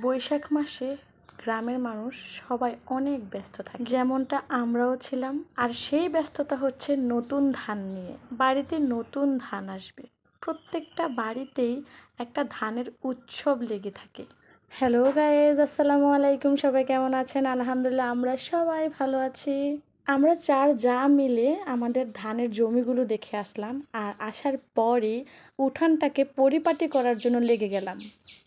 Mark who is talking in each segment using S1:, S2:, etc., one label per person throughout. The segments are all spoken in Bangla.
S1: বৈশাখ মাসে গ্রামের মানুষ সবাই অনেক ব্যস্ত থাকে, যেমনটা আমরাও ছিলাম। আর সেই ব্যস্ততা হচ্ছে নতুন ধান নিয়ে। বাড়িতে নতুন ধান আসবে, প্রত্যেকটা বাড়িতেই একটা ধানের উৎসব লেগে থাকে। হ্যালো গাইজ, আসসালামু আলাইকুম। সবাই কেমন আছেন? আলহামদুলিল্লাহ, আমরা সবাই ভালো আছি। আমরা যা মিলে আমাদের ধানের জমিগুলো দেখে আসলাম, আর আসার পরই উঠানটাকে পরিপাটি করার জন্য লেগে গেলাম।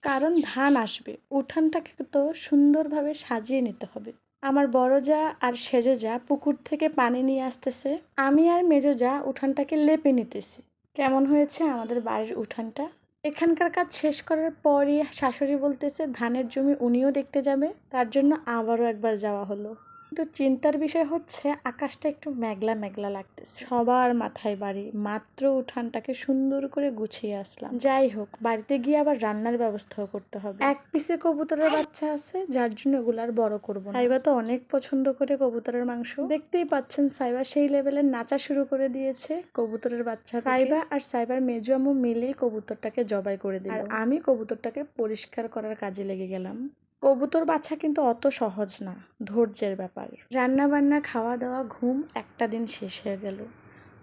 S1: কারণ ধান আসবে, উঠানটাকে তো সুন্দরভাবে সাজিয়ে নিতে হবে। আমার বড় যা আর সেজো যা পুকুর থেকে পানি নিয়ে আসতেছে, আমি আর মেজো যা উঠানটাকে লেপে নিতেছি। কেমন হয়েছে আমাদের বাড়ির উঠানটা? এখানকার কাজ শেষ করার পরই শাশুড়ি বলতেছে ধানের জমি উনিও দেখতে যাবে, তার জন্য আবারও একবার যাওয়া হলো। কিন্তু চিন্তার বিষয় হচ্ছে আকাশটা একটু মেঘলা মেঘলা লাগতেছে। সবার মাথায় বাড়ি, মাত্র উঠানটাকে সুন্দর করে গুছিয়ে আসলাম। যাই হোক, বাড়িতে গিয়ে আবার রান্নার ব্যবস্থাও করতে হবে। এক পিসে কবুতরের বাচ্চা আছে, যার জন্য এগুলো আর বড় করবো না। সাইবা তো অনেক পছন্দ করে কবুতরের মাংস। দেখতেই পাচ্ছেন সাইবা সেই লেভেলের নাচা শুরু করে দিয়েছে কবুতরের বাচ্চা। সাইবা আর সাইবার মেজো আম্মু মিলেই কবুতরটাকে জবাই করে দিল, আর আমি কবুতরটাকে পরিষ্কার করার কাজে লেগে গেলাম। কবুতর বাছা কিন্তু অত সহজ না, ধৈর্যের ব্যাপার। রান্না বান্না, খাওয়া দাওয়া, ঘুম, একটা দিন শেষ হয়ে গেল।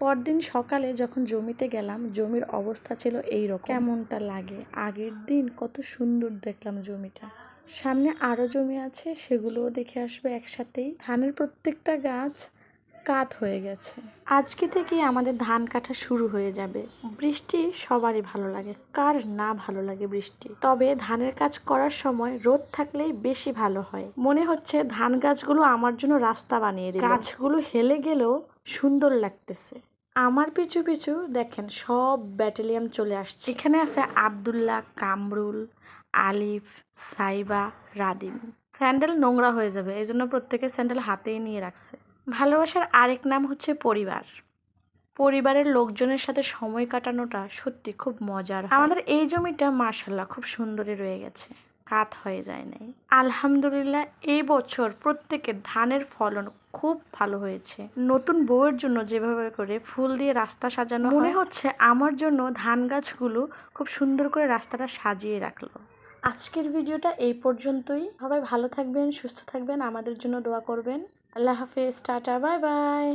S1: পরদিন সকালে যখন জমিতে গেলাম, জমির অবস্থা ছিল এইরকম। কেমনটা লাগে? আগের দিন কত সুন্দর দেখলাম জমিটা। সামনে আরও জমি আছে, সেগুলোও দেখে আসবে একসাথেই। ধানের প্রত্যেকটা গাছ কাত হয়ে গেছে। আজকে থেকেই আমাদের ধান কাটা শুরু হয়ে যাবে। বৃষ্টি সবারই ভালো লাগে, কার না ভালো লাগে বৃষ্টি। তবে ধানের কাজ করার সময় রোদ থাকলেই বেশি ভালো হয়। মনে হচ্ছে ধান গাছগুলো আমার জন্য রাস্তা বানিয়ে দিল। গাছগুলো হেলে গেলেও সুন্দর লাগতেছে। আমার পিছু পিছু দেখেন সব ব্যাটালিয়ান চলে আসছে। এখানে আছে আব্দুল্লাহ, কামরুল, আলিফ, সাইবা, রাদিম। স্যান্ডেল নোংরা হয়ে যাবে, এই জন্য প্রত্যেকে স্যান্ডেল হাতেই নিয়ে রাখছে। ভালোবাসার আরেক নাম হচ্ছে পরিবার। পরিবারের লোকজনের সাথে সময় কাটানোটা সত্যি খুব মজার। আমাদের এই জমিটা মাশাআল্লাহ খুব সুন্দরই রয়ে গেছে, কাত হয়ে যায় নাই। আলহামদুলিল্লাহ, এই বছর প্রত্যেকের ধানের ফলন খুব ভালো হয়েছে। নতুন বউয়ের জন্য যেভাবে করে ফুল দিয়ে রাস্তা সাজানো, মনে হচ্ছে আমার জন্য ধান গাছগুলো খুব সুন্দর করে রাস্তাটা সাজিয়ে রাখলো। আজকের ভিডিওটা এই পর্যন্তই। সবাই ভালো থাকবেন, সুস্থ থাকবেন, আমাদের জন্য দোয়া করবেন। আল্লাহ হাফেজ, টাটা, বাই বাই।